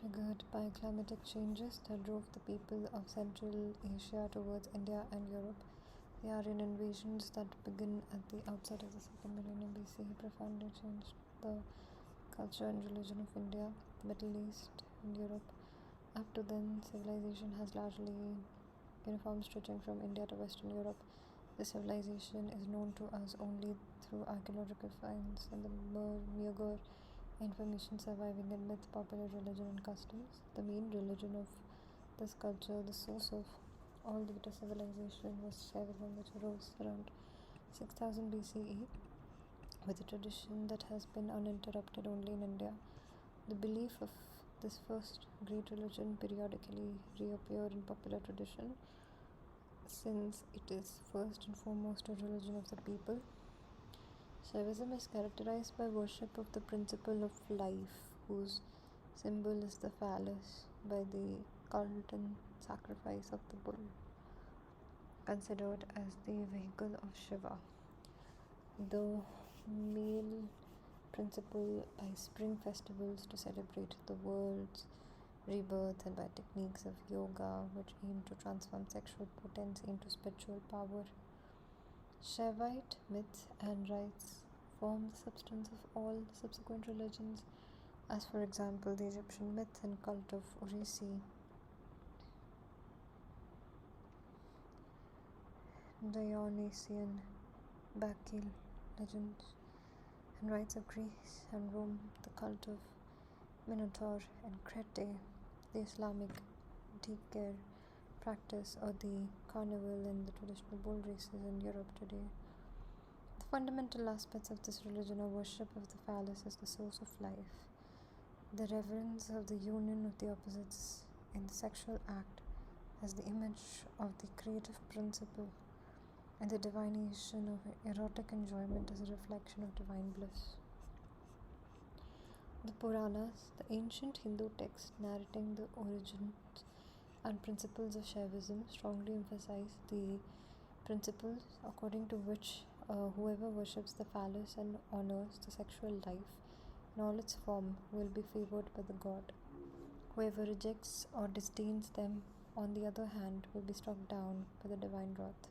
triggered by climatic changes that drove the people of Central Asia towards India and Europe. The Aryan invasions that began at the outset of the second millennium BC profoundly changed the culture and religion of India, the Middle East, and Europe. Up to then, civilization has largely uniform stretching from India to Western Europe. This civilization is known to us only through archaeological finds and the meager information surviving in myth, popular religion, and customs. The main religion of this culture, the source of all later civilization, was Shaivism, which arose around 6000 BCE, with a tradition that has been uninterrupted only in India. The belief of this first great religion periodically reappear in popular tradition, since it is first and foremost a religion of the people. Shaivism is characterized by worship of the principle of life, whose symbol is the phallus, by the cult and sacrifice of the bull, considered as the vehicle of Shiva. The male principle by spring festivals to celebrate the world's rebirth, and by techniques of yoga which aim to transform sexual potency into spiritual power. Shaivite myths and rites form the substance of all subsequent religions, as for example the Egyptian myth and cult of Orisi, Dionysian Bacchal legends, and rites of Greece and Rome, the cult of Minotaur and Crete, the Islamic Dhikr practice, or the carnival and the traditional bull races in Europe today. The fundamental aspects of this religion are worship of the phallus as the source of life, the reverence of the union of the opposites in the sexual act as the image of the creative principle, and the divination of erotic enjoyment as a reflection of divine bliss. The Puranas, the ancient Hindu texts narrating the origins and principles of Shaivism, strongly emphasize the principles according to which whoever worships the phallus and honors the sexual life in all its form will be favored by the god. Whoever rejects or disdains them, on the other hand, will be struck down by the divine wrath.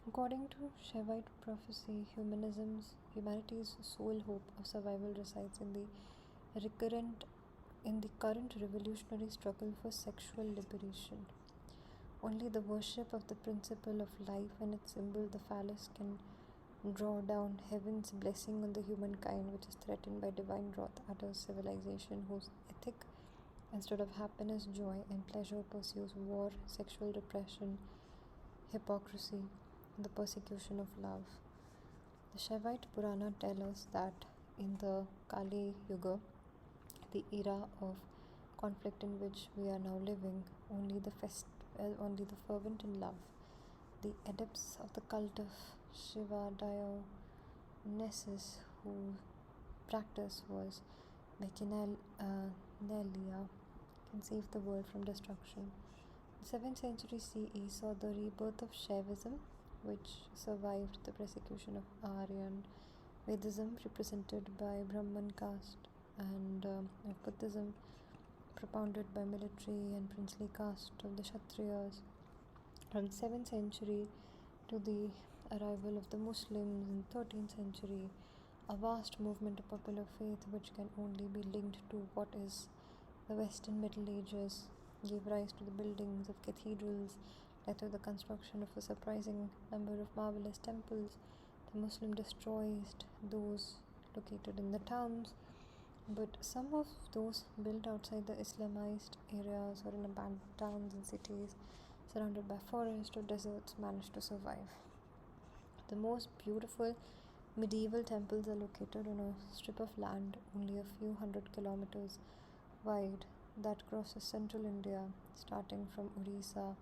According to Shaivite prophecy, humanity's sole hope of survival resides in the current revolutionary struggle for sexual liberation. Only the worship of the principle of life and its symbol, the phallus, can draw down heaven's blessing on the humankind, which is threatened by divine wrath at a civilization whose ethic, instead of happiness, joy, and pleasure, pursues war, sexual repression, hypocrisy, and the persecution of love. The Shaivite Purana tell us that in the Kali Yuga, the era of conflict in which we are now living, only the fervent in love, the adepts of the cult of Shiva Dionysus, whose practice was Bacchanalia, can save the world from destruction. The 7th century CE saw the rebirth of Shaivism, which survived the persecution of Aryan Vedism, represented by Brahman caste, and of Buddhism, propounded by military and princely caste of the Kshatriyas. From the 7th century to the arrival of the Muslims in the 13th century, a vast movement of popular faith, which can only be linked to what is the Western Middle Ages, gave rise to the buildings of cathedrals, led to the construction of a surprising number of marvelous temples. The Muslim destroys those located in the towns, but some of those built outside the Islamized areas or in abandoned towns and cities surrounded by forests or deserts managed to survive. The most beautiful medieval temples are located on a strip of land only a few hundred kilometers wide that crosses central India, starting from Orissa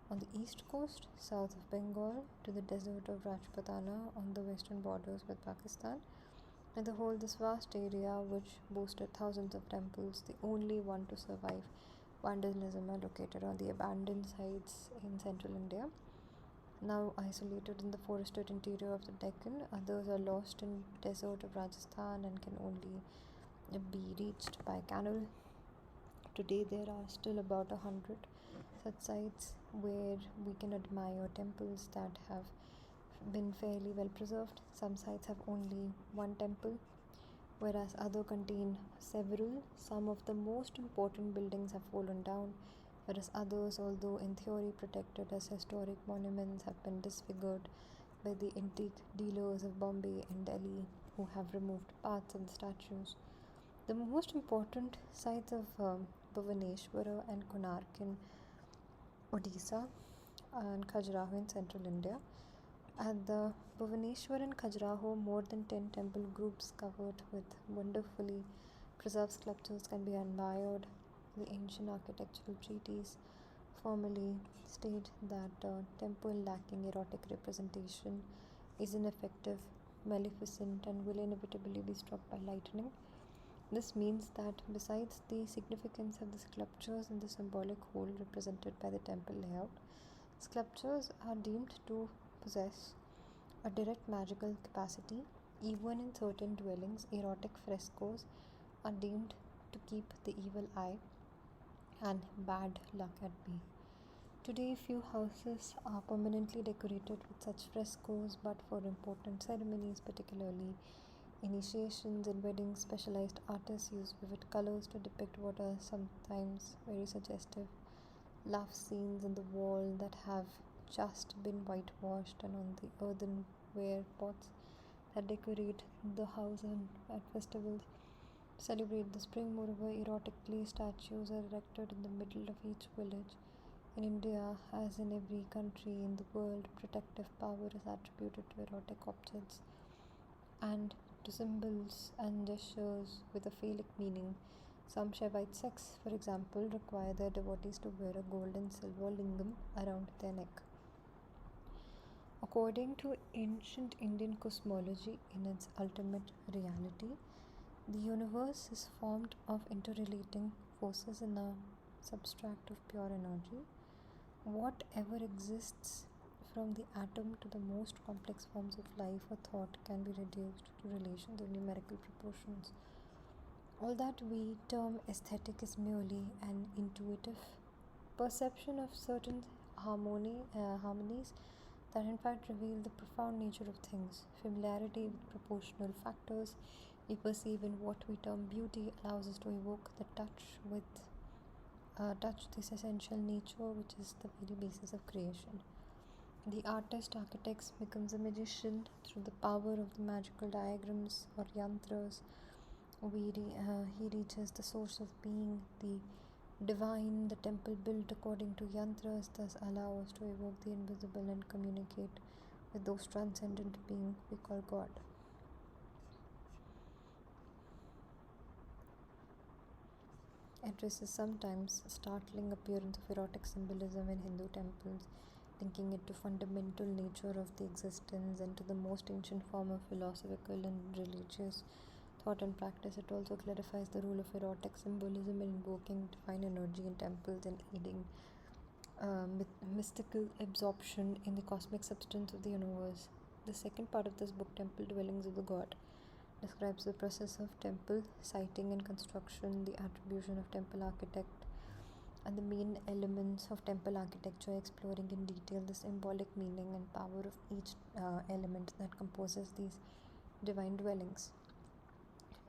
on the east coast, south of Bengal, to the desert of Rajputana on the western borders with Pakistan. And the whole this vast area, which boasted thousands of temples, the only one to survive vandalism, are located on the abandoned sites in central India. Now isolated in the forested interior of the Deccan, others are lost in desert of Rajasthan and can only be reached by canal. today there are still about 100 such sites where we can admire temples that have been fairly well preserved. Some sites have only one temple, whereas others contain several. Some of the most important buildings have fallen down, whereas others, although in theory protected as historic monuments, have been disfigured by the antique dealers of Bombay and Delhi who have removed parts of the statues. The most important sites of Bhubaneswara and Konark in Odisha and Khajuraho in central India. At the Bhubaneswar and Khajuraho, more than 10 temple groups covered with wonderfully preserved sculptures can be admired. The ancient architectural treatise formally state that a temple lacking erotic representation is ineffective, maleficent, and will inevitably be struck by lightning. This means that besides the significance of the sculptures and the symbolic whole represented by the temple layout, sculptures are deemed to possess a direct magical capacity. Even in certain dwellings, erotic frescoes are deemed to keep the evil eye and bad luck at bay. Today, few houses are permanently decorated with such frescoes, but for important ceremonies, particularly initiations and weddings, specialized artists use vivid colors to depict what are sometimes very suggestive love scenes on the wall that have just been whitewashed, and on the earthenware pots that decorate the house and at festivals to celebrate the spring. Moreover, erotic clay statues are erected in the middle of each village. In India, as in every country in the world, protective power is attributed to erotic objects and to symbols and gestures with a phallic meaning. Some Shaivite sects, for example, require their devotees to wear a gold and silver lingam around their neck. According to ancient Indian cosmology, in its ultimate reality, the universe is formed of interrelating forces in a substract of pure energy. Whatever exists, from the atom to the most complex forms of life or thought, can be reduced to relations of numerical proportions. All that we term aesthetic is merely an intuitive perception of certain harmonies that in fact reveal the profound nature of things. Familiarity with proportional factors we perceive in what we term beauty allows us to evoke the touch this essential nature which is the very basis of creation. The artist architects becomes a magician through the power of the magical diagrams or yantras. He reaches the source of being, the divine. The temple built according to yantras thus allow us to evoke the invisible and communicate with those transcendent beings we call God. Addresses sometimes startling appearance of erotic symbolism in Hindu temples, linking it to fundamental nature of the existence and to the most ancient form of philosophical and religious thought and practice. It also clarifies the role of erotic symbolism in invoking divine energy in temples and aiding mystical absorption in the cosmic substance of the universe. The second part of this book, Temple Dwellings of the God, describes the process of temple siting and construction, the attribution of temple architect, and the main elements of temple architecture, exploring in detail the symbolic meaning and power of each element that composes these divine dwellings.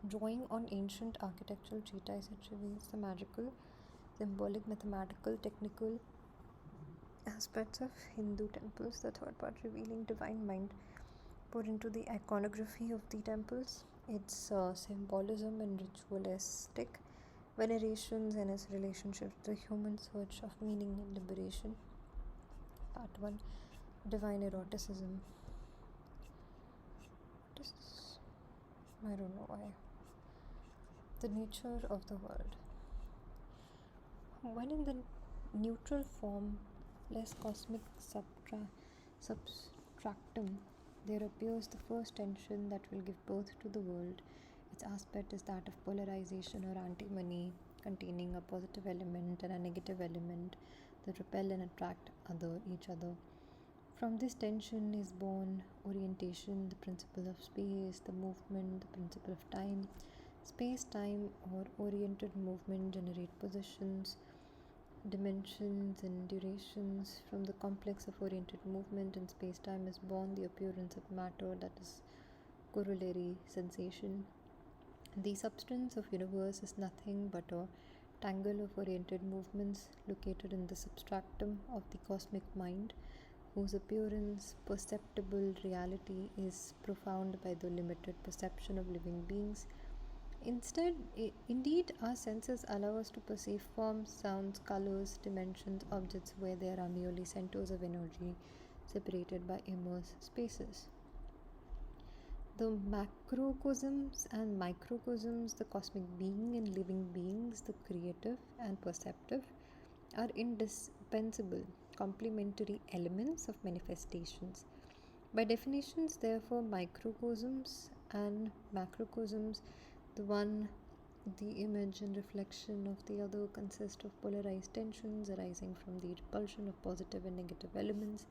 Drawing on ancient architectural treatises, it reveals the magical, symbolic, mathematical, technical aspects of Hindu temples. The third part, revealing divine mind poured into the iconography of the temples, its symbolism and ritualistic venerations, and its relationship to the human search of meaning and liberation. Part 1, Divine Eroticism. I don't know why. The nature of the world. When in the neutral form, less cosmic substractum, there appears the first tension that will give birth to the world. Its aspect is that of polarization or antimony, containing a positive element and a negative element that repel and attract each other. From this tension is born orientation, the principle of space, the movement, the principle of time, Space-time or oriented movement generate positions, dimensions, and durations. From the complex of oriented movement in space-time is born the appearance of matter, that is corollary sensation. The substance of universe is nothing but a tangle of oriented movements located in the substratum of the cosmic mind, whose appearance, perceptible reality is profound by the limited perception of living beings. Indeed, our senses allow us to perceive forms, sounds, colors, dimensions, objects where there are merely centers of energy separated by immense spaces. The macrocosms and microcosms, the cosmic being and living beings, the creative and perceptive, are indispensable complementary elements of manifestations. By definitions, therefore, microcosms and macrocosms, the one, the image and reflection of the other, consist of polarized tensions arising from the repulsion of positive and negative elements.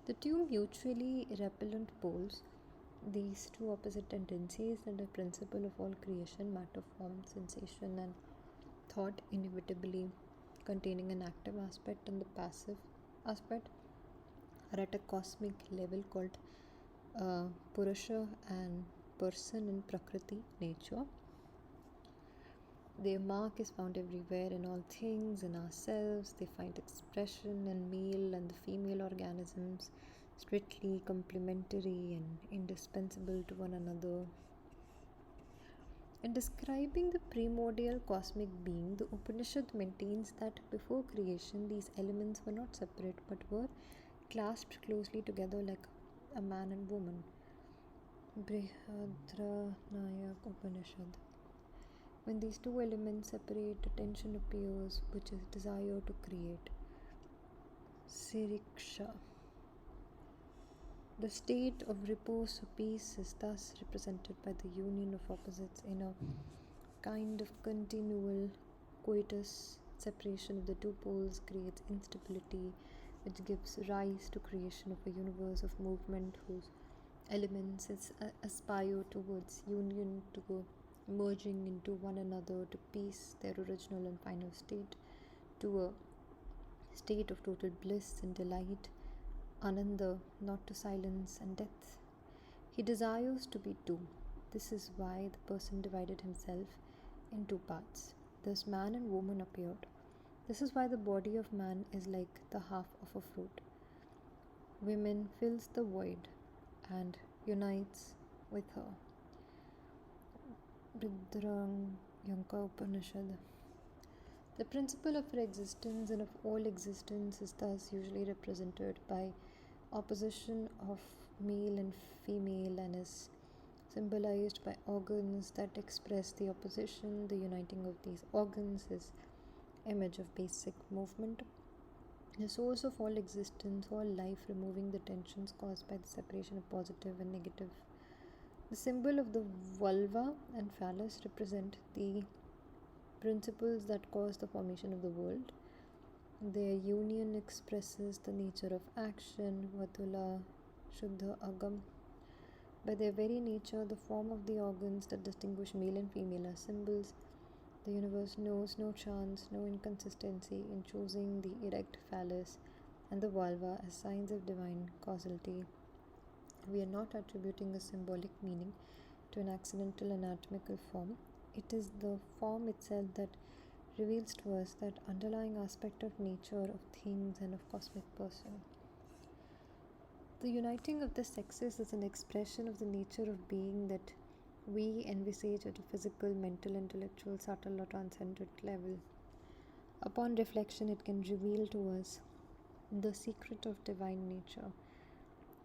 The two mutually repellent poles, these two opposite tendencies, and the principle of all creation, matter, form, sensation, and thought, inevitably containing an active aspect and the passive aspect, are at a cosmic level called Purusha and person in Prakriti, nature. Their mark is found everywhere in all things, in ourselves. They find expression in male and the female organisms, strictly complementary and indispensable to one another. In describing the primordial cosmic being, the Upanishad maintains that before creation these elements were not separate but were clasped closely together like a man and woman. Brihadranayak Upanishad. When these two elements separate, a tension appears, which is desire to create. Siriksha. The state of repose or peace is thus represented by the union of opposites in a kind of continual coitus. Separation of the two poles creates instability, which gives rise to creation of a universe of movement whose elements aspire towards union, to go merging into one another, to peace, their original and final state, to a state of total bliss and delight, ananda, not to silence and death. He desires to be two. This is why the person divided himself in two parts. Thus man and woman appeared. This is why the body of man is like the half of a fruit. Women fills the void and unites with her. Brihadranayak Upanishad. The principle of her existence and of all existence is thus usually represented by opposition of male and female, and is symbolized by organs that express the opposition. The uniting of these organs is image of basic movement, the source of all existence, all life, removing the tensions caused by the separation of positive and negative. The symbol of the vulva and phallus represent the principles that cause the formation of the world. Their union expresses the nature of action, Vatula Shuddha Agam. By their very nature, the form of the organs that distinguish male and female are symbols. The universe knows no chance, no inconsistency in choosing the erect phallus and the vulva as signs of divine causality. We are not attributing a symbolic meaning to an accidental anatomical form. It is the form itself that reveals to us that underlying aspect of nature, of things, and of cosmic person. The uniting of the sexes is an expression of the nature of being that we envisage at a physical, mental, intellectual, subtle, or transcendent level. Upon reflection, it can reveal to us the secret of divine nature.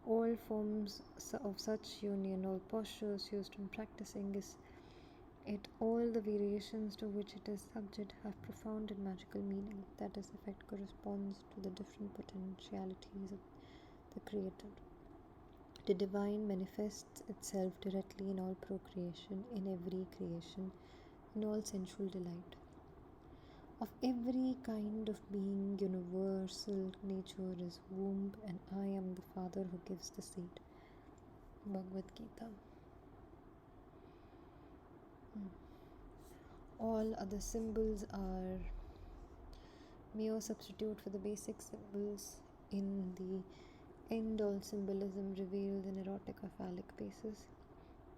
All forms of such union, all postures used in practicing it, all the variations to which it is subject, have profound and magical meaning. That is, effect corresponds to the different potentialities of the creator. The divine manifests itself directly in all procreation, in every creation, in all sensual delight. Of every kind of being, universal nature is womb, and I am the Father who gives the seed. Bhagavad Gita. All other symbols are mere substitute for the basic symbols in the end. All symbolism reveals an erotic or phallic basis.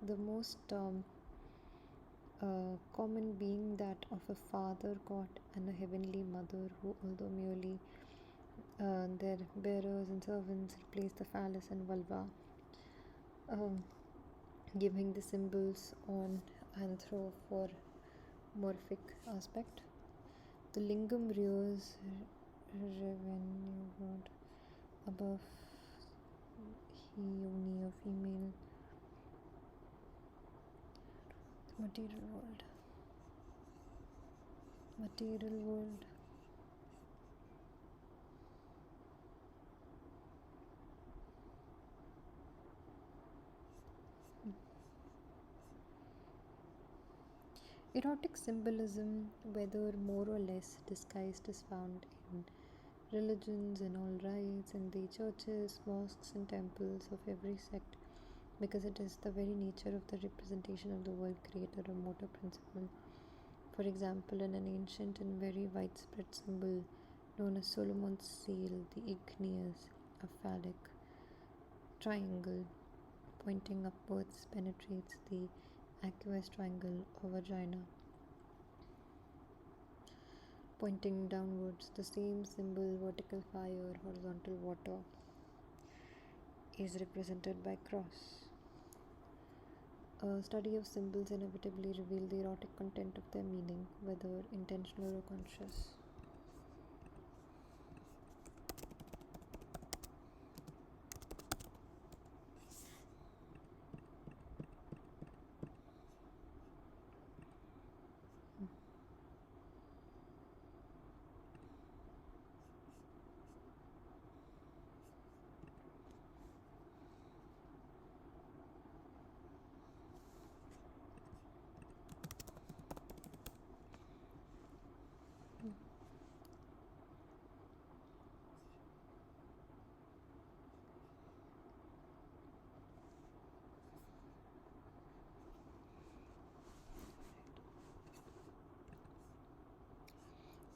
The most common being that of a father god and a heavenly mother, who, although merely their bearers and servants, replace the phallus and vulva, um, giving the symbols on anthropomorphic aspect. The lingam rears revenue god above yoni, a female. The material world. Material world. Erotic symbolism, whether more or less disguised, is found in religions and all rites, in the churches, mosques, and temples of every sect, because it is the very nature of the representation of the world creator or motor principle. For example, in an ancient and very widespread symbol known as Solomon's seal, the igneus, a phallic triangle pointing upwards penetrates the aqueous triangle or vagina pointing downwards. The same symbol, vertical fire, horizontal water, is represented by cross. A study of symbols inevitably reveals the erotic content of their meaning, whether intentional or conscious.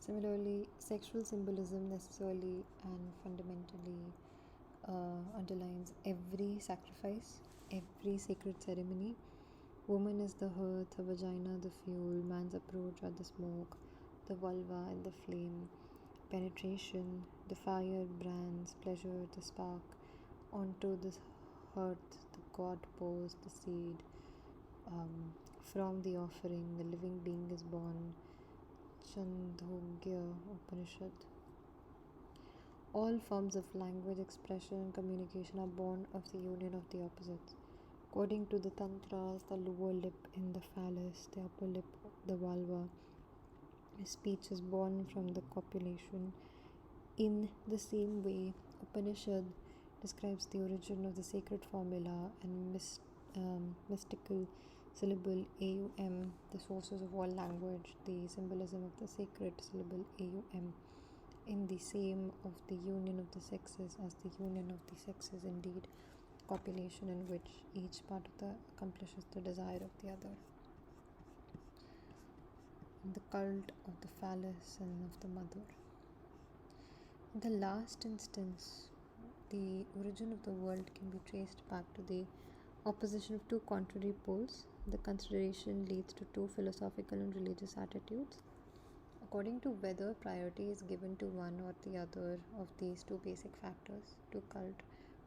Similarly, sexual symbolism necessarily and fundamentally underlines every sacrifice, every sacred ceremony. Woman is the hearth, the vagina the fuel, man's approach are the smoke, the vulva and the flame, penetration, the fire brands, pleasure, the spark. Onto this hearth, the god pours the seed. From the offering, the living being is born. Chandogya Upanishad. All forms of language, expression, and communication are born of the union of the opposites. According to the Tantras, the lower lip in the phallus, the upper lip, the vulva. Speech is born from the copulation. In the same way, Upanishad describes the origin of the sacred formula and mystical syllable AUM, the sources of all language, the symbolism of the sacred syllable AUM, in the same of the union of the sexes, as the union of the sexes indeed, copulation in which each part of the accomplishes the desire of the other. The cult of the phallus and of the mother. In the last instance, the origin of the world can be traced back to the opposition of two contrary poles. The consideration leads to two philosophical and religious attitudes. According to whether priority is given to one or the other of these two basic factors, to cult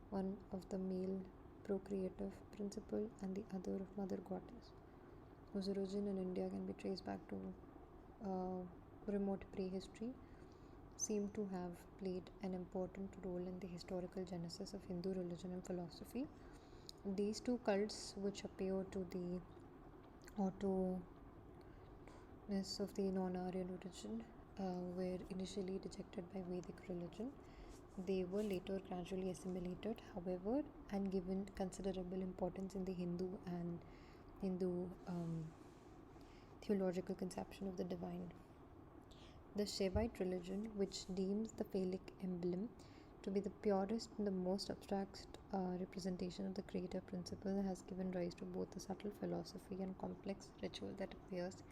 one of the male procreative principle and the other of mother goddess, whose origin in India can be traced back to remote prehistory, seem to have played an important role in the historical genesis of Hindu religion and philosophy. These two cults, which appear to the autonomous of the non-Aryan origin, were initially rejected by Vedic religion. They were later gradually assimilated, however, and given considerable importance in the Hindu theological conception of the divine. The Shaivite religion, which deems the phallic emblem to be the purest and the most abstract representation of the creator principle, has given rise to both a subtle philosophy and complex ritual that appears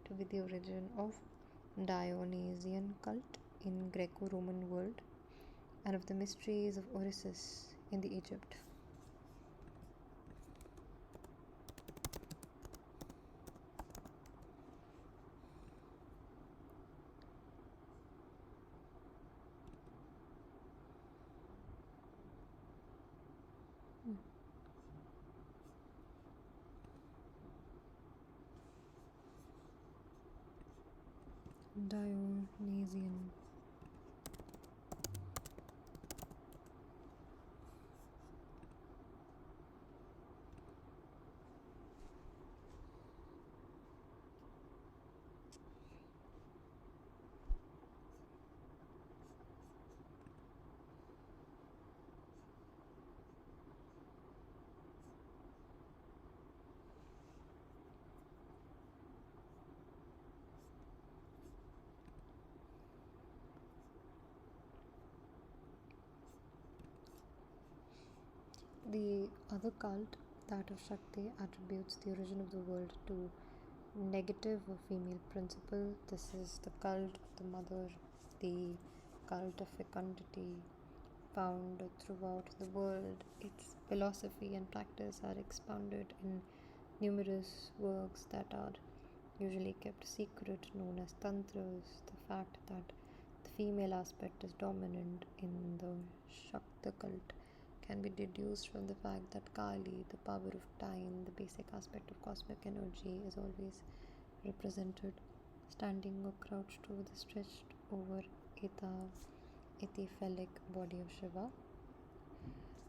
to with the origin of Dionysian cult in Greco-Roman world and of the mysteries of Orisis in the Egypt. Dionysian. The other cult, that of Shakti, attributes the origin of the world to negative or female principle. This is the cult of the mother, the cult of fecundity, found throughout the world. Its philosophy and practice are expounded in numerous works that are usually kept secret, known as tantras. The fact that the female aspect is dominant in the Shakta cult can be deduced from the fact that Kali, the power of time, the basic aspect of cosmic energy, is always represented standing or crouched over the stretched over ethephalic body of Shiva.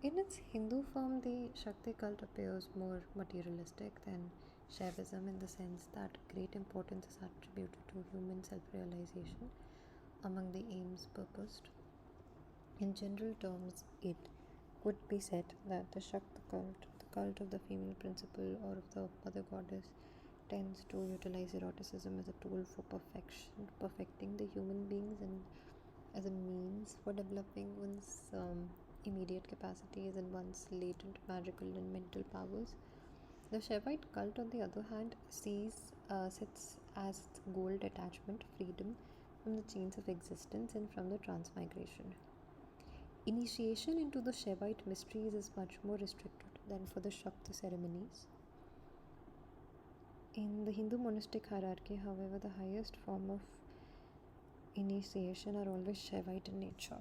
In its Hindu form, the Shakti cult appears more materialistic than Shaivism in the sense that great importance is attributed to human self realization among the aims purposed. In general terms, it would be said that the Shakti cult, the cult of the female principle or of the mother goddess, tends to utilize eroticism as a tool for perfecting the human beings and as a means for developing one's immediate capacities and one's latent magical and mental powers. The Shaivite cult, on the other hand, sets as its goal detachment, freedom from the chains of existence and from the transmigration. Initiation into the Shaivite mysteries is much more restricted than for the Shakti ceremonies. In the Hindu monastic hierarchy, however, the highest form of initiation are always Shaivite in nature.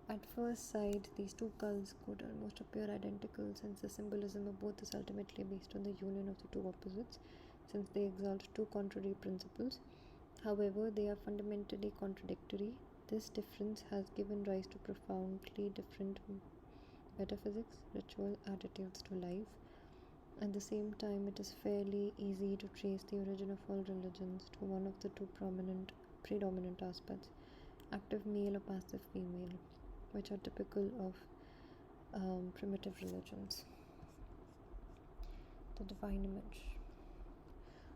At first sight, these two cults could almost appear identical since the symbolism of both is ultimately based on the union of the two opposites, since they exalt two contrary principles. However, they are fundamentally contradictory. This difference has given rise to profoundly different metaphysics, ritual, attitudes to life. At the same time, it is fairly easy to trace the origin of all religions to one of the two predominant aspects, active male or passive female, which are typical of primitive religions. The divine image.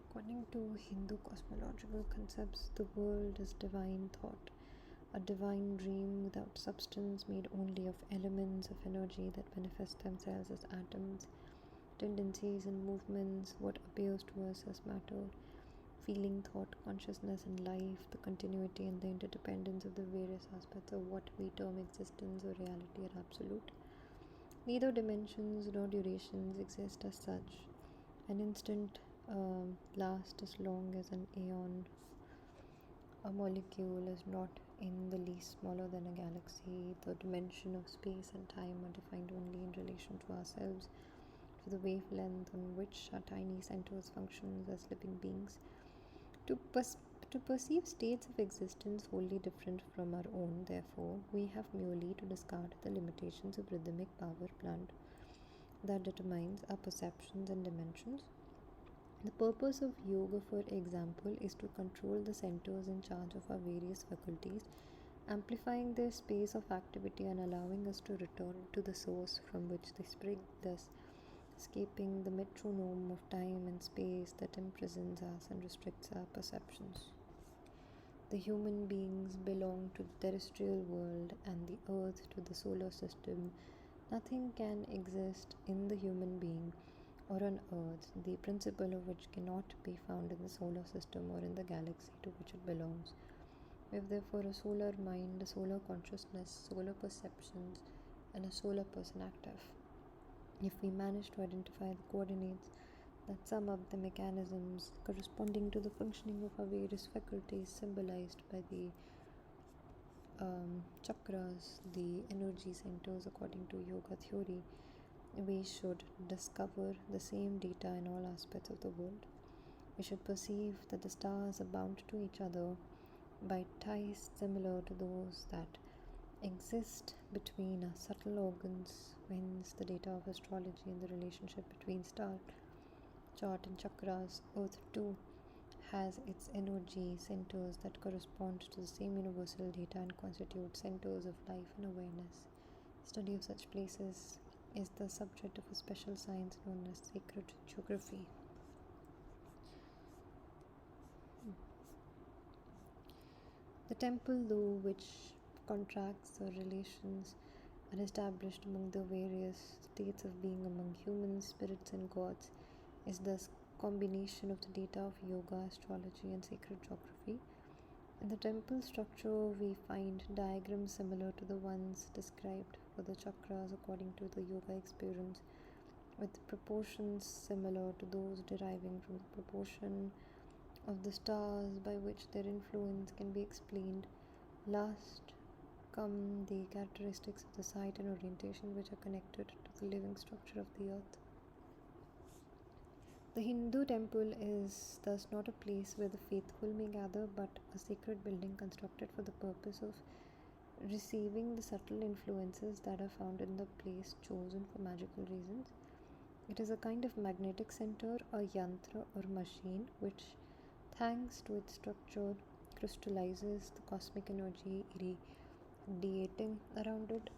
According to Hindu cosmological concepts, the world is divine thought, a divine dream without substance, made only of elements of energy that manifest themselves as atoms, tendencies and movements, what appears to us as matter, feeling, thought, consciousness, and life, the continuity and the interdependence of the various aspects of what we term existence or reality are absolute. Neither dimensions nor durations exist as such. An instant lasts as long as an aeon. A molecule is not in the least smaller than a galaxy. The dimension of space and time are defined only in relation to ourselves, to the wavelength on which our tiny centers function as living beings. To perceive states of existence wholly different from our own, therefore, we have merely to discard the limitations of rhythmic power plant that determines our perceptions and dimensions. The purpose of yoga, for example, is to control the centers in charge of our various faculties, amplifying their space of activity and allowing us to return to the source from which they spring, thus escaping the metronome of time and space that imprisons us and restricts our perceptions. The human beings belong to the terrestrial world and the earth to the solar system. Nothing can exist in the human being or on Earth, the principle of which cannot be found in the solar system or in the galaxy to which it belongs. We have therefore a solar mind, a solar consciousness, solar perceptions, and a solar person active. If we manage to identify the coordinates that sum up the mechanisms corresponding to the functioning of our various faculties symbolized by the chakras, the energy centers according to yoga theory, we should discover the same data in all aspects of the world. We should perceive that the stars are bound to each other by ties similar to those that exist between our subtle organs, whence the data of astrology and the relationship between star chart and chakras. Earth too has its energy centers that correspond to the same universal data and constitute centers of life and awareness. Study of such places is the subject of a special science known as sacred geography. The temple, though, which contracts or relations are established among the various states of being among humans, spirits, and gods, is thus combination of the data of yoga, astrology, and sacred geography. In the temple structure, we find diagrams similar to the ones described for the chakras according to the yoga experience, with proportions similar to those deriving from the proportion of the stars by which their influence can be explained. Last come the characteristics of the site and orientation which are connected to the living structure of the earth. The Hindu temple is thus not a place where the faithful may gather, but a sacred building constructed for the purpose of receiving the subtle influences that are found in the place chosen for magical reasons. It is a kind of magnetic center, a yantra or machine, which, thanks to its structure, crystallizes the cosmic energy irradiating around it.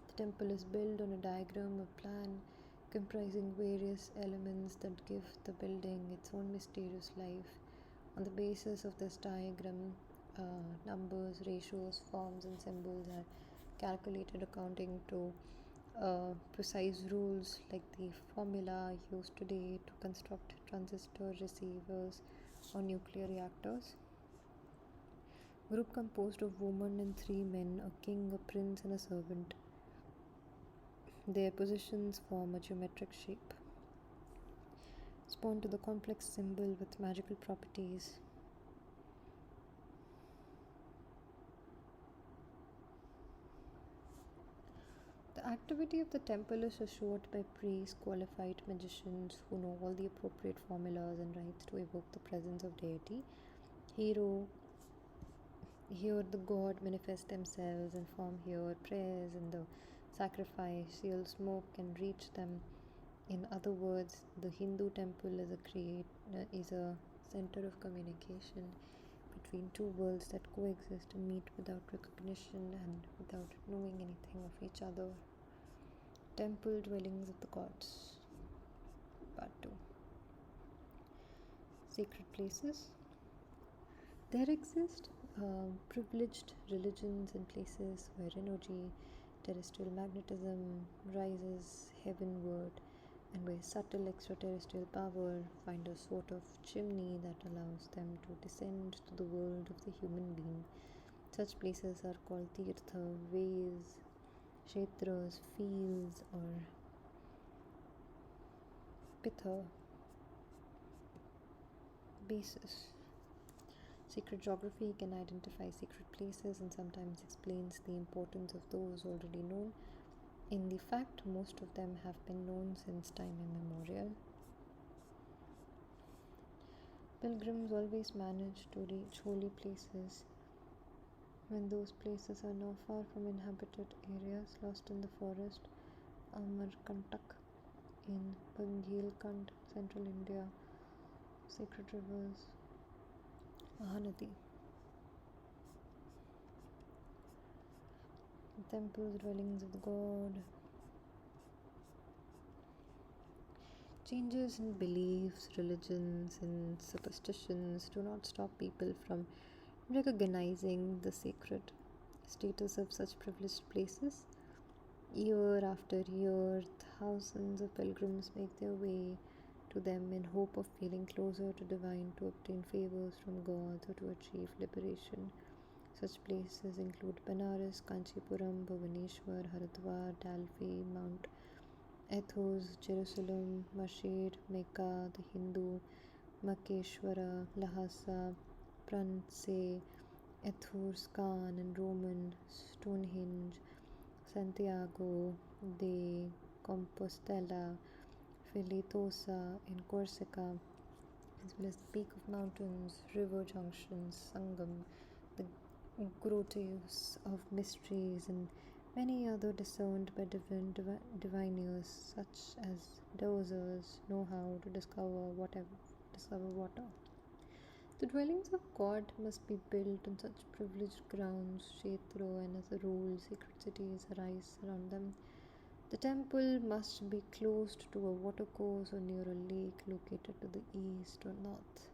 The temple is built on a diagram or plan comprising various elements that give the building its own mysterious life. On the basis of this diagram, numbers, ratios, forms, and symbols are calculated according to precise rules like the formula used today to construct transistor receivers or nuclear reactors. Group composed of women and 3 men, a king, a prince, and a servant. Their positions form a geometric shape, spawned to the complex symbol with magical properties. The activity of the temple is assured by priests, qualified magicians who know all the appropriate formulas and rites to evoke the presence of deity. Here the god manifests themselves and form here prayers, and the sacrificial smoke can reach them. In other words, the Hindu temple is a center of communication between two worlds that coexist and meet without recognition and without knowing anything of each other. Temple dwellings of the gods. Part 2. Sacred places. There exist privileged religions and places where energy, terrestrial magnetism rises heavenward, and where subtle extraterrestrial power find a sort of chimney that allows them to descend to the world of the human being. Such places are called tirtha, ways, kshetras, fields, or pitha, bases. Sacred geography can identify sacred places and sometimes explains the importance of those already known. In the fact, most of them have been known since time immemorial. Pilgrims always manage to reach holy places when those places are now far from inhabited areas, lost in the forest. Amarkantak in Bundelkhand, central India. Sacred rivers. Mahanadi. Temples, dwellings of the god. Changes in beliefs, religions, and superstitions do not stop people from recognizing the sacred status of such privileged places. Year after year, thousands of pilgrims make their way to them in hope of feeling closer to divine, to obtain favors from gods, or to achieve liberation. Such places include Banaras, Kanchipuram, Bhubaneswar, Haridwar, Dalvi, Mount Athos, Jerusalem, Masjid, Mecca, the Hindu, Makeshwara, Lhasa, Pranse, Athos, Khan, and Roman, Stonehenge, Santiago de Compostela, Filitosa in Corsica, as well as the peak of mountains, river junctions, Sangam, the grottoes of mysteries, and many other discerned by diviners such as dozers know how to discover water. The dwellings of God must be built on such privileged grounds, Kshetro, and as a rule, sacred cities arise around them. The temple must be closed to a watercourse or near a lake located to the east or north.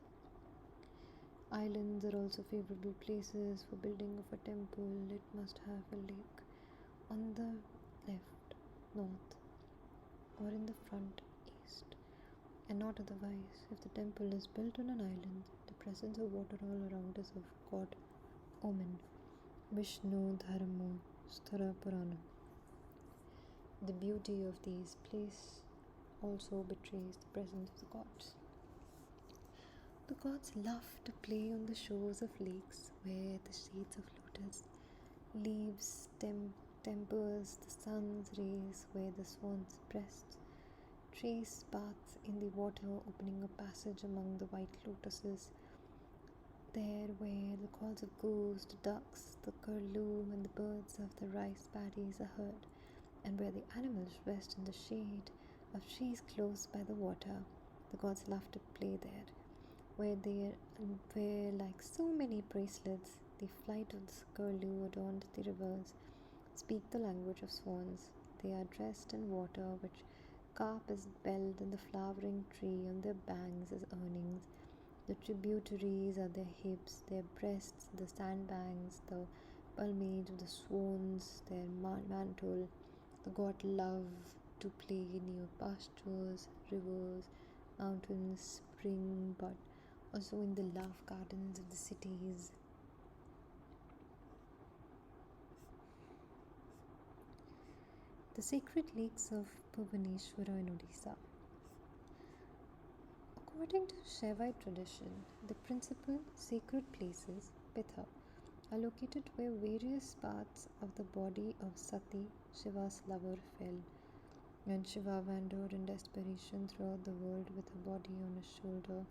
Islands are also favorable places for building of a temple. It must have a lake on the left, north, or in the front, east, and not otherwise. If the temple is built on an island, the presence of water all around is of god omen. Vishnu Dharma Sthara Purana. The beauty of these places also betrays the presence of the gods. The gods love to play on the shores of lakes where the shades of lotus leaves tempers the sun's rays, where the swan's breasts trace paths in the water, opening a passage among the white lotuses. There where the calls of goose, the ducks, the curlew, and the birds of the rice paddies are heard, and where the animals rest in the shade of trees close by the water. The gods love to play there, where they wear like so many bracelets. The flight of the curlew adorned the rivers speak the language of swans. They are dressed in water, which carp is belled, and the flowering tree on their banks as earnings. The tributaries are their hips, their breasts, the sandbanks, the plumage of the swans, their mantle. The god love to play near pastures, rivers, mountains, spring, but also in the love gardens of the cities. The sacred lakes of Bhubaneswara in Odisha. According to Shaivite tradition, the principal sacred places, Pitha, are located where various parts of the body of Sati, Shiva's lover, fell. When Shiva wandered in desperation throughout the world with her body on his shoulder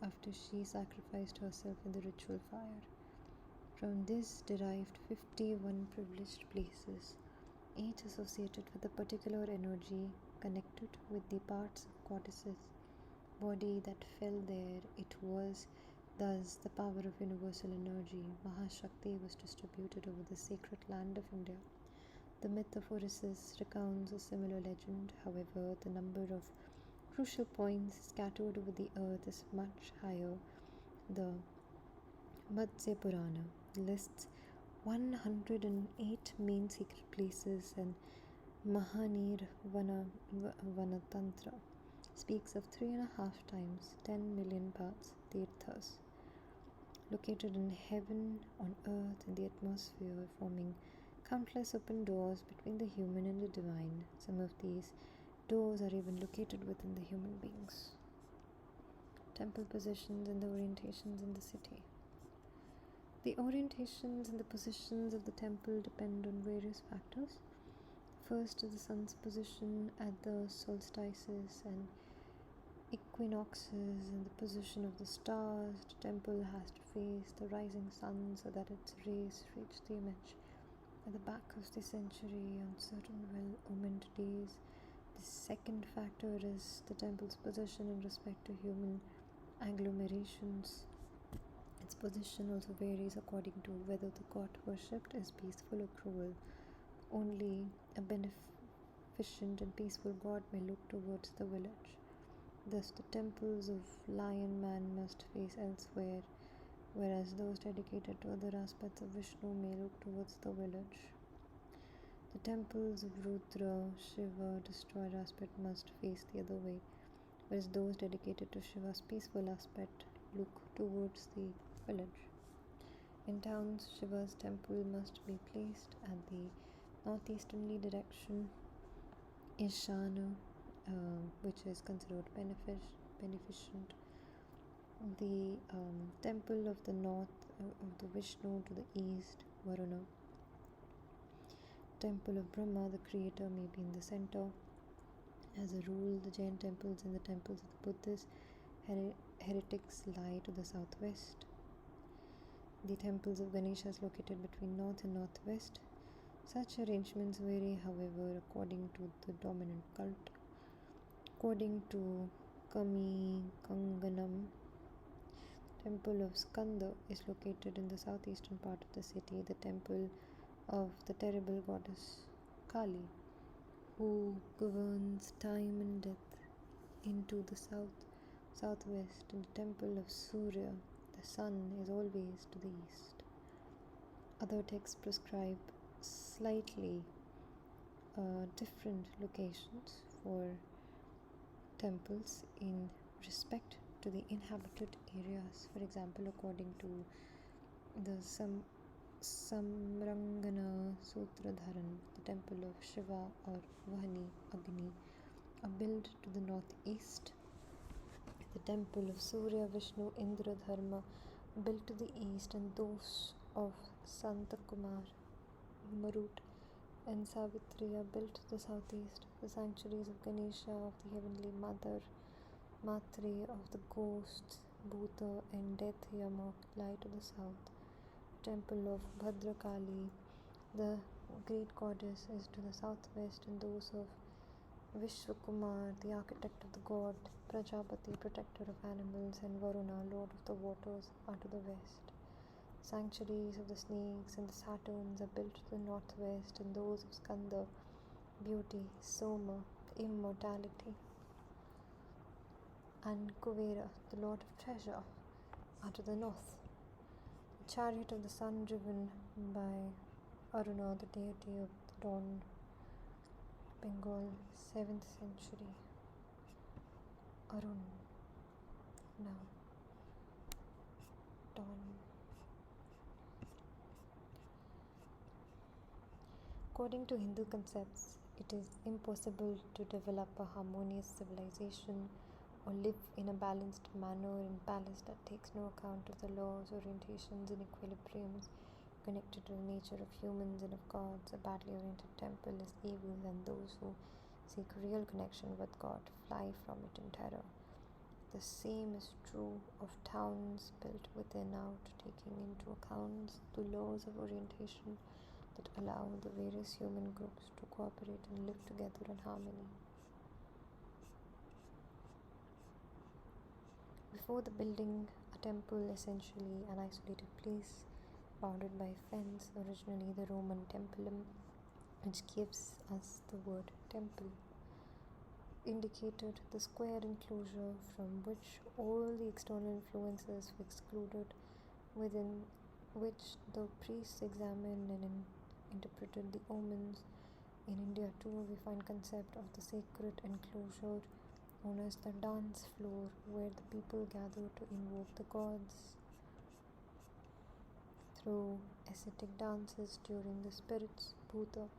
after she sacrificed herself in the ritual fire. From this derived 51 privileged places, each associated with a particular energy connected with the parts of goddesses' body that fell there. It was thus the power of universal energy. Mahashakti was distributed over the sacred land of India. The myth of Orisis recounts a similar legend. However, the number of crucial points scattered over the earth is much higher. The Matsya Purana lists 108 main sacred places, and Mahanir Vanatantra speaks of 3.5 times 10 million paths, tirthas, located in heaven, on earth, in the atmosphere, forming countless open doors between the human and the divine. Some of these doors are even located within the human beings. Temple positions and the orientations in the city. The orientations and the positions of the temple depend on various factors. First is the sun's position at the solstices and equinoxes, and the position of the stars. The temple has to face the rising sun so that its rays reach the image at the back of the sanctuary on certain well-omened days. The second factor is the temple's position in respect to human agglomerations. Its position also varies according to whether the god worshipped is peaceful or cruel. Only a beneficent and peaceful god may look towards the village. Thus, the temples of Lion Man must face elsewhere, whereas those dedicated to other aspects of Vishnu may look towards the village. The temples of Rudra, Shiva, destroyer aspect must face the other way. whereas those dedicated to Shiva's peaceful aspect look towards the village. In towns, Shiva's temple must be placed at the northeasterly direction, Ishana, which is considered beneficent. The temple of the north of the Vishnu to the east, Varuna. Temple of Brahma, the creator, may be in the center. As a rule, the Jain temples and the temples of the Buddhist heretics lie to the southwest. The temples of Ganesha is located between north and northwest. Such arrangements vary, however, according to the dominant cult. According to Kami Kanganam, temple of Skanda is located in the southeastern part of the city, the temple of the terrible goddess Kali, who governs time and death, into the southwest, and the temple of Surya, the sun, is always to the east. Other texts prescribe slightly different locations for temples in respect to the inhabited areas. For example, according to the Samrangana Sutradharan, the temple of Shiva or Vahani Agni are built to the northeast. The temple of Surya, Vishnu, Indra, Dharma built to the east, and those of Santakumar, Marut, and Savitri are built to the southeast. The sanctuaries of Ganesha, of the Heavenly Mother, Matri, of the ghosts, Bhuta, and Death Yama lie to the south. Temple of Bhadrakali, the great goddess, is to the southwest, and those of Vishwakumar, the architect of the god, Prajapati, protector of animals, and Varuna, lord of the waters, are to the west. Sanctuaries of the snakes and the Saturns are built to the northwest, and those of Skanda, beauty, Soma, immortality, and Kuvera, the lord of treasure, are to the north. The chariot of the sun, driven by Aruna, the deity of the dawn, Bengal, 7th century. Arun, now, dawn. According to Hindu concepts, it is impossible to develop a harmonious civilization or live in a balanced manner in a palace that takes no account of the laws, orientations, and equilibriums connected to the nature of humans and of gods. A badly oriented temple is evil, and those who seek real connection with God fly from it in terror. The same is true of towns built within out, taking into account the laws of orientation that allow the various human groups to cooperate and live together in harmony. Before the building a temple, essentially an isolated place bounded by a fence, originally the Roman templum, which gives us the word temple, indicated the square enclosure from which all the external influences were excluded, within which the priests examined and interpreted the omens. In India too, we find concept of the sacred enclosure known as the dance floor, where the people gather to invoke the gods through ascetic dances during the spirits, Bhuta,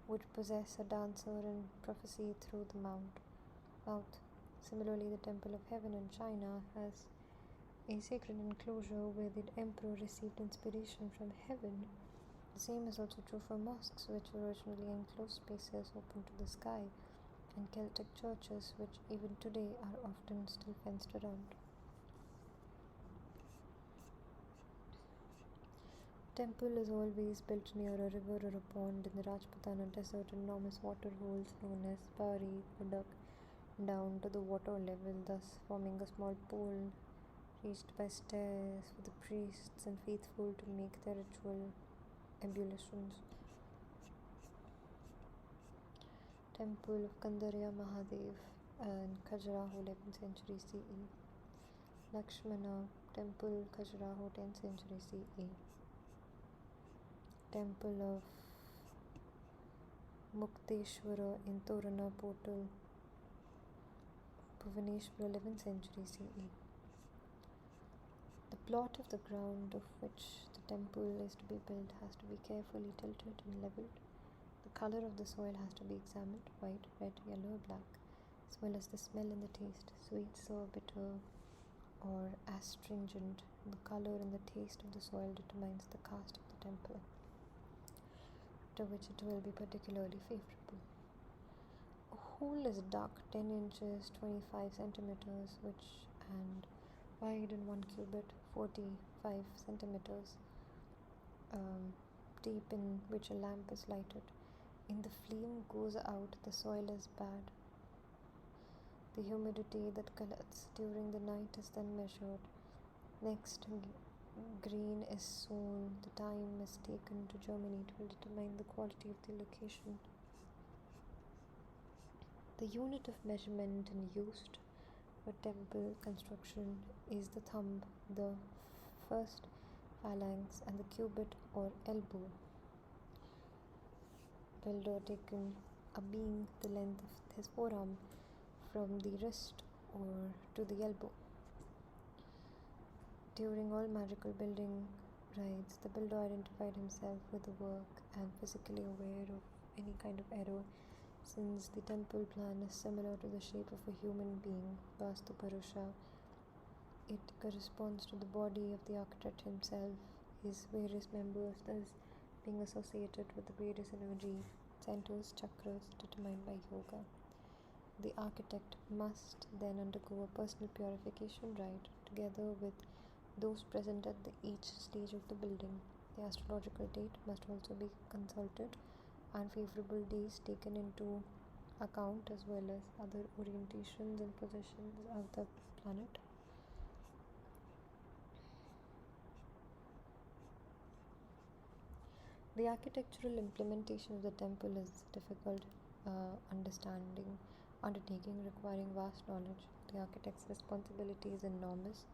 would possess a dancer and prophesy through the mouth. Similarly, the Temple of Heaven in China has a sacred enclosure where the emperor received inspiration from heaven. The same is also true for mosques, which were originally enclosed spaces open to the sky, and Celtic churches, which even today are often still fenced around. Temple is always built near a river or a pond. In the Rajputana desert, enormous water holes known as Pari or duck down to the water level, thus forming a small pool reached by stairs for the priests and faithful to make their ritual ebullitions. Temple of Kandarya Mahadev in Khajuraho, 11th century CE. Lakshmana Temple, Khajuraho, 10th century CE. Temple of Mukteshwara in Torana Portal, Bhuvaneshwar, 11th century CE. The plot of the ground of which the temple is to be built has to be carefully tilted and levelled. The colour of the soil has to be examined, white, red, yellow, or black, as well as the smell and the taste, sweet, sour, bitter, or astringent. The colour and the taste of the soil determines the caste of the temple, to which it will be particularly favourable. A hole is dug 10 inches 25 centimeters and wide in 1 cubit 45 centimeters deep, in which a lamp is lighted. In the flame goes out, the soil is bad. The humidity that collects during the night is then measured. Next, grain is sown. The time is taken to germinate will determine the quality of the location. The unit of measurement used for temple construction is the thumb, the first phalanx, and the cubit or elbow. Builder taken a being the length of his forearm from the wrist or to the elbow. During all magical building rites, the builder identified himself with the work and physically aware of any kind of error. Since the temple plan is similar to the shape of a human being, Vastu Purusha, it corresponds to the body of the architect himself, his various members, thus being associated with the various energy centers, chakras, determined by yoga. The architect must then undergo a personal purification rite together with those present at each stage of the building. The astrological date must also be consulted and favorable days taken into account, as well as other orientations and positions of the planet. The architectural implementation of the temple is difficult undertaking requiring vast knowledge. The architect's responsibility is enormous.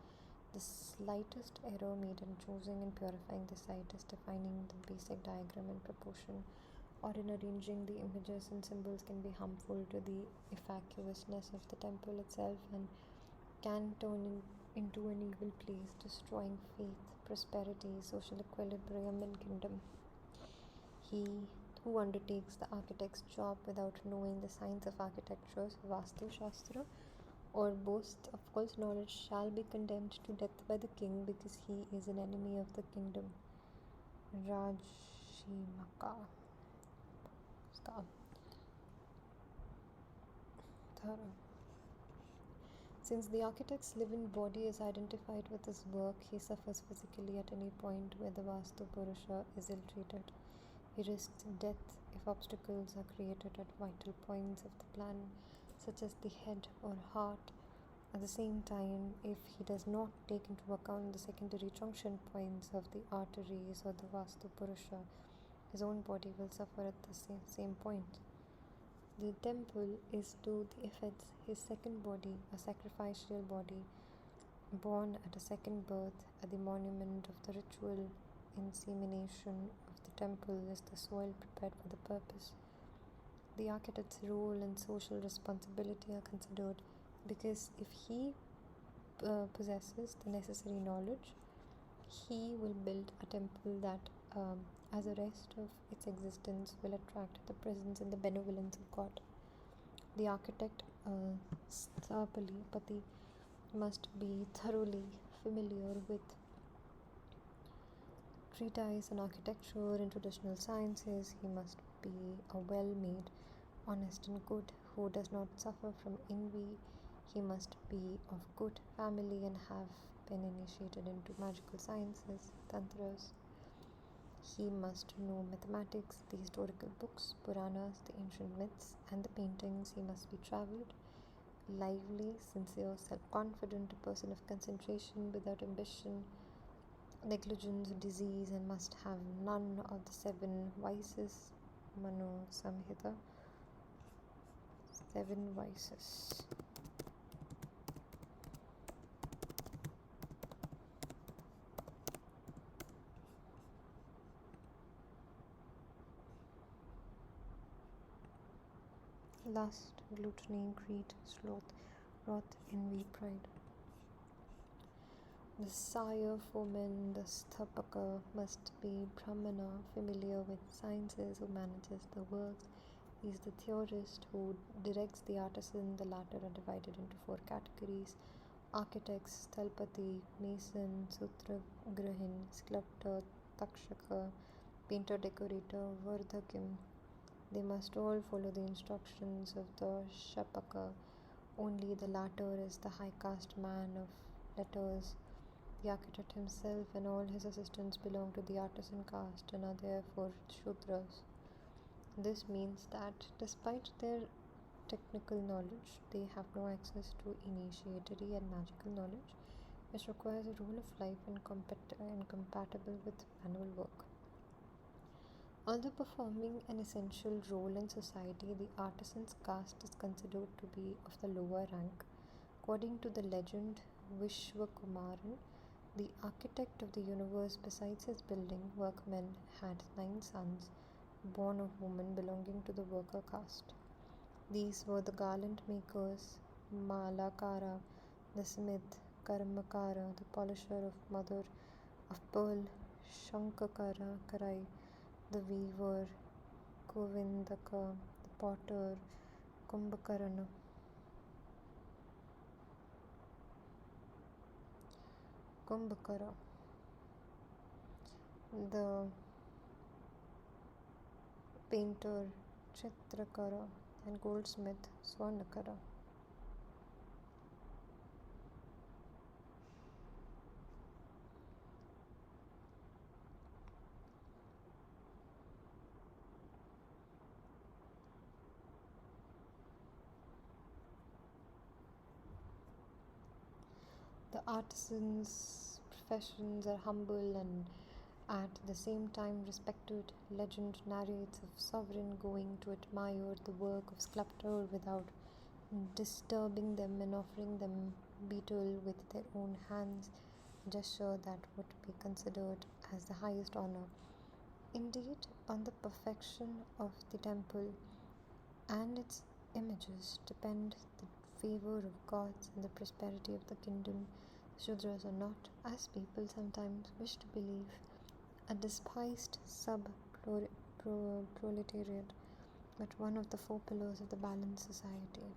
The slightest error made in choosing and purifying the site is defining the basic diagram and proportion, or in arranging the images and symbols can be harmful to the effaciousness of the temple itself and can turn into an evil place, destroying faith, prosperity, social equilibrium, and kingdom. He who undertakes the architect's job without knowing the science of architecture, Vastu Shastra, or boasts of false knowledge shall be condemned to death by the king, because he is an enemy of the kingdom. Rajshimaka. Since the architect's living body is identified with his work, he suffers physically at any point where the Vastu Purusha is ill-treated. He risks death if obstacles are created at vital points of the plan, such as the head or heart. At the same time, if he does not take into account the secondary junction points of the arteries or the Vastu Purusha, his own body will suffer at the same point. The temple is to the effects his second body, a sacrificial body, born at a second birth. At the monument of the ritual insemination of the temple is the soil prepared for the purpose. The architect's role and social responsibility are considered, because if he possesses the necessary knowledge, he will build a temple that, as the rest of its existence, will attract the presence and the benevolence of God. The architect, Sthapati, must be thoroughly familiar with treatise on architecture and traditional sciences. He must be a well-made, honest and good, who does not suffer from envy. He must be of good family and have been initiated into magical sciences, tantras. He must know mathematics, the historical books, Puranas, the ancient myths, and the paintings. He must be travelled, lively, sincere, self-confident, a person of concentration, without ambition, negligence, disease, and must have none of the 7 vices. Manu Samhita. 7 vices. Lust, gluttony, greed, sloth, wrath, envy, pride. The sire for men, the Sthapaka, must be Brahmana, familiar with sciences, who manages the works. He is the theorist who directs the artisan. The latter are divided into four categories: architects, Stalpati, mason, Sutragrahin, sculptor, Takshaka, painter, decorator, Vardhakim. They must all follow the instructions of the Shapaka. Only the latter is the high caste man of letters. The architect himself and all his assistants belong to the artisan caste and are therefore Shudras. This means that despite their technical knowledge, they have no access to initiatory and magical knowledge, which requires a rule of life incompatible with manual work. Although performing an essential role in society, the artisan's caste is considered to be of the lower rank. According to the legend Vishwakumaran, the architect of the universe, besides his building workmen, had 9 sons, born of women belonging to the worker caste. These were the garland makers, Malakara, the smith, Karmakara, the polisher of mother of pearl, Shankakara, Karai, the weaver, Govindaka, the potter, Kumbhakarana, Kumbhakara, the painter, Chitrakara, and goldsmith, Swarnakara. The artisans' professions are humble and at the same time respected. Legend narrates of sovereign going to admire the work of sculptor without disturbing them and offering them betel with their own hands, a gesture that would be considered as the highest honor. Indeed, on the perfection of the temple and its images depend the favor of gods and the prosperity of the kingdom. Shudras are not, as people sometimes wish to believe, a despised sub-proletariat, but one of the four pillars of the balanced society.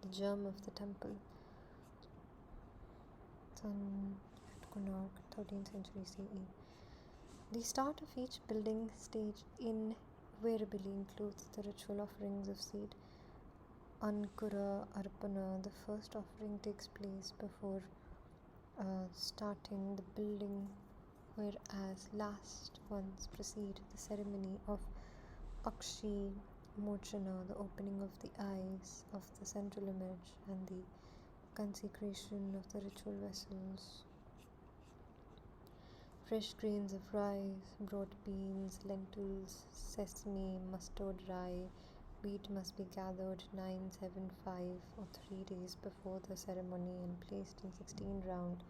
The germ of the temple. Son at Konark, 13th century CE. The start of each building stage invariably includes the ritual offerings of seed. Ankura Arpana, the first offering, takes place before starting the building, whereas last ones precede the ceremony of Akshi Mochana, the opening of the eyes of the central image, and the consecration of the ritual vessels. Fresh grains of rice, broad beans, lentils, sesame, mustard, rye, wheat must be gathered 9, 7, 5 or 3 days before the ceremony and placed in 16 round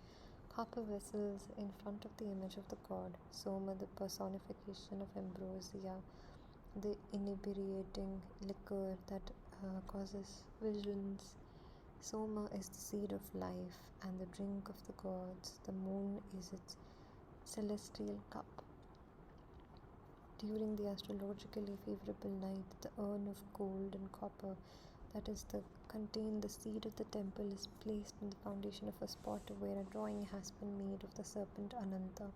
copper vessels in front of the image of the god. Soma, the personification of ambrosia, the inebriating liquor that causes visions. Soma is the seed of life and the drink of the gods. The moon is its celestial cup. During the astrologically favorable night, the urn of gold and copper that is the contain the seed of the temple is placed in the foundation of a spot where a drawing has been made of the serpent Ananta,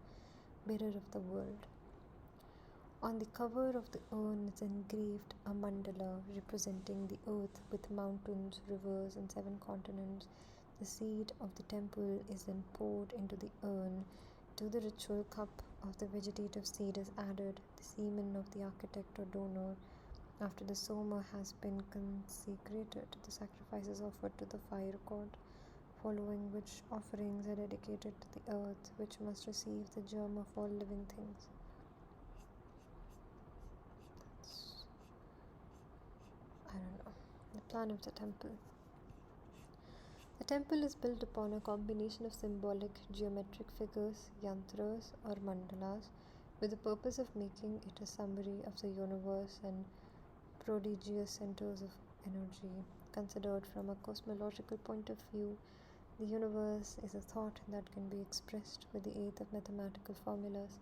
bearer of the world. On the cover of the urn is engraved a mandala representing the earth with mountains, rivers, and 7 continents. The seed of the temple is then poured into the urn. To the ritual cup of the vegetative seed is added the semen of the architect or donor. After the soma has been consecrated, the sacrifice is offered to the fire god, following which offerings are dedicated to the earth, which must receive the germ of all living things. The plan of the temple. The temple is built upon a combination of symbolic geometric figures, yantras or mandalas, with the purpose of making it a summary of the universe and prodigious centers of energy. Considered from a cosmological point of view, the universe is a thought that can be expressed with the aid of mathematical formulas.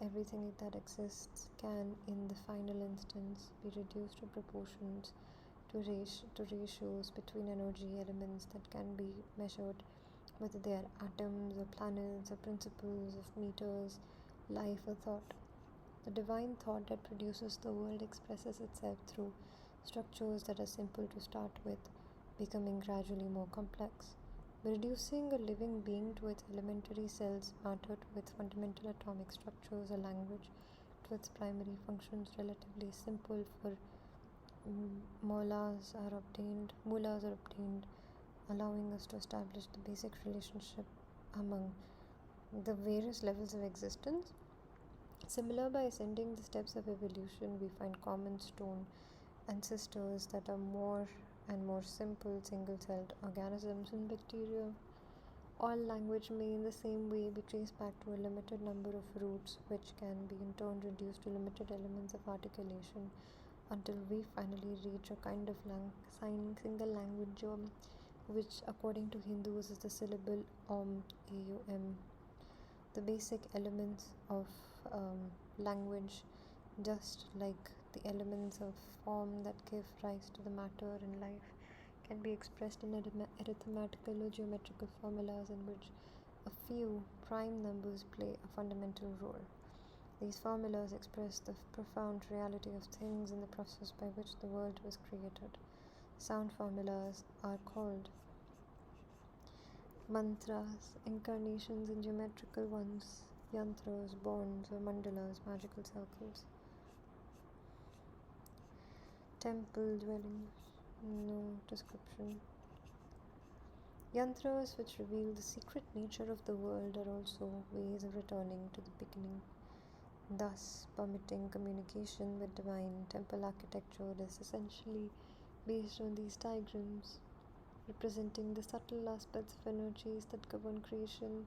Everything that exists can, in the final instance, be reduced to proportions, to ratios between energy elements that can be measured, whether they are atoms or planets or principles of meters, life or thought. The divine thought that produces the world expresses itself through structures that are simple to start with, becoming gradually more complex. By reducing a living being to its elementary cells, matter to its fundamental atomic structures, or language to its primary functions, relatively simple for mullahs are obtained, allowing us to establish the basic relationship among the various levels of existence. Similar, by ascending the steps of evolution, we find common stone ancestors that are more and more simple single-celled organisms and bacteria. All language may in the same way be traced back to a limited number of roots, which can be in turn reduced to limited elements of articulation until we finally reach a kind of single language, which according to Hindus is the syllable Om, AUM. The basic elements of language, just like the elements of form that give rise to the matter in life, can be expressed in arithmetical or geometrical formulas in which a few prime numbers play a fundamental role. These formulas express the profound reality of things in the process by which the world was created. Sound formulas are called mantras, incarnations in geometrical ones, yantras, bonds, or mandalas, magical circles. Temple dwelling, no description. Yantras, which reveal the secret nature of the world, are also ways of returning to the beginning, thus permitting communication with divine. Temple architecture is essentially based on these diagrams, representing the subtle aspects of energies that govern creation,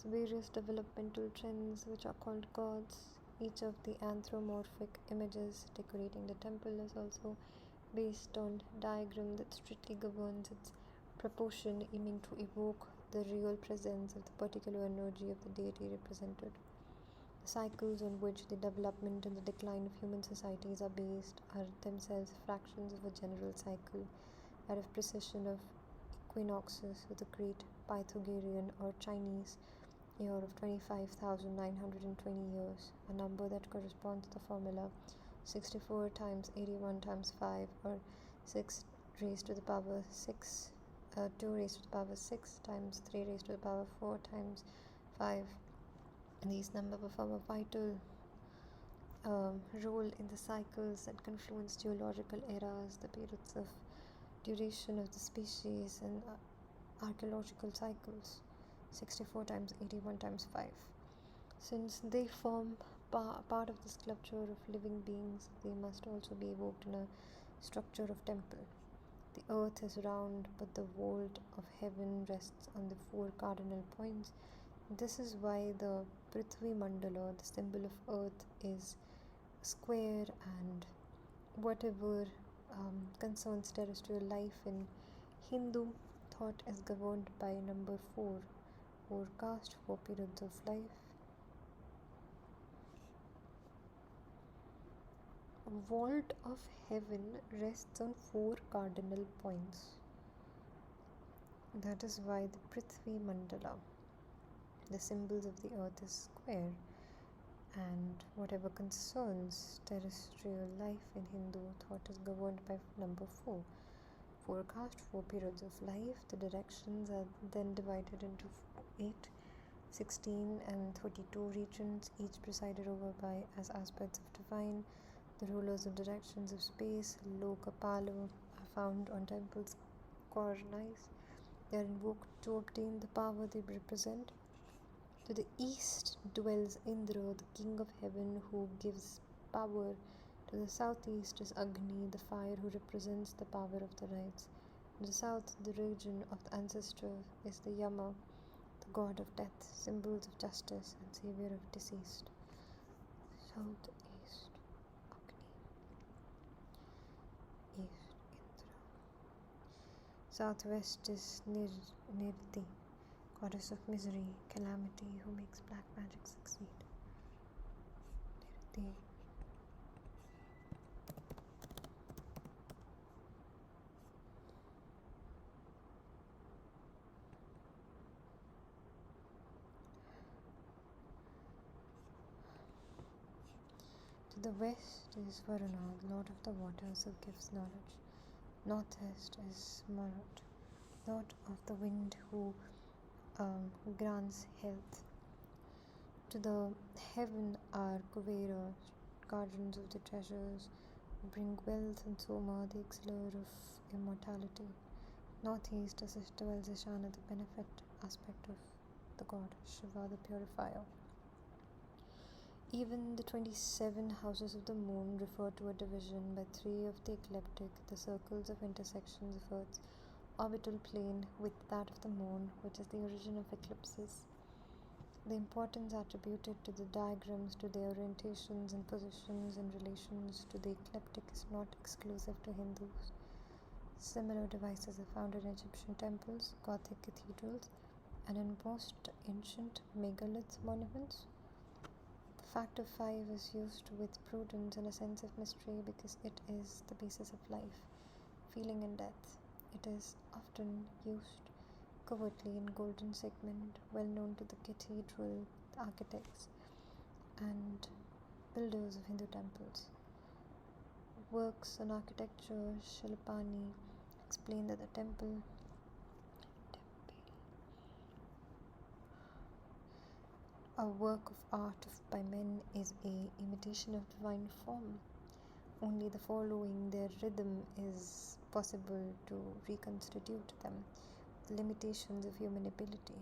various developmental trends which are called gods. Each of the anthropomorphic images decorating the temple is also based on diagram that strictly governs its proportion, aiming to evoke the real presence of the particular energy of the deity represented. The cycles on which the development and the decline of human societies are based are themselves fractions of a general cycle, that of precession of equinoxes with a great Pythagorean or Chinese year of 25,920 years, a number that corresponds to the formula 64 times 81 times 5, or 6 raised to the power 6, 2 raised to the power 6 times 3 raised to the power 4 times 5. And these numbers perform a vital role in the cycles that confluence geological eras, the periods of duration of the species, and archaeological cycles. 64 times 81 times 5. Since they form part of the sculpture of living beings, they must also be evoked in a structure of temple. The earth is round, but the vault of heaven rests on the 4 cardinal points. This is why the Prithvi Mandala, the symbol of earth, is square, and whatever concerns terrestrial life in Hindu thought is governed by number 4. 4 caste, 4 periods of life. Vault of heaven rests on 4 cardinal points. That is why the Prithvi Mandala, the symbols of the earth, is square, and whatever concerns terrestrial life in Hindu thought is governed by number 4. 4 caste, 4 periods of life. The directions are then divided into 8, 16 and 32 regions, each presided over by as aspects of divine. The rulers of directions of space, Lokapalo, are found on temples' cornices. They are invoked to obtain the power they represent. To the east dwells Indra, the king of heaven, who gives power. To the southeast is Agni, the fire, who represents the power of the rites. To the south, the region of the ancestor, is the Yama, the god of death, symbols of justice and savior of deceased. Southeast, Agni. East, Indra. Southwest is Nirti, goddess of misery, calamity, who makes black magic succeed. Nirti. To the west is Varuna, lord of the waters, who gives knowledge. Northeast is Marut, lord of the wind, who grants health. To the heaven are Kuvera, guardians of the treasures, who bring wealth and Soma, the exhaler of immortality. Northeast dwells Ishana, the benefit aspect of the god, Shiva, the purifier. Even the 27 houses of the moon refer to a division by three of the ecliptic, the circles of intersections of Earth's orbital plane with that of the moon, which is the origin of eclipses. The importance attributed to the diagrams, to their orientations and positions in relations to the ecliptic is not exclusive to Hindus. Similar devices are found in Egyptian temples, Gothic cathedrals, and in most ancient megalith monuments. The factor 5 is used with prudence and a sense of mystery because it is the basis of life, feeling, and death. It is often used covertly in golden segment, well known to the cathedral architects and builders of Hindu temples. Works on architecture, Shilpani explain that the temple a work of art by men is a imitation of divine form. Only the following their rhythm is possible to reconstitute them, the limitations of human ability.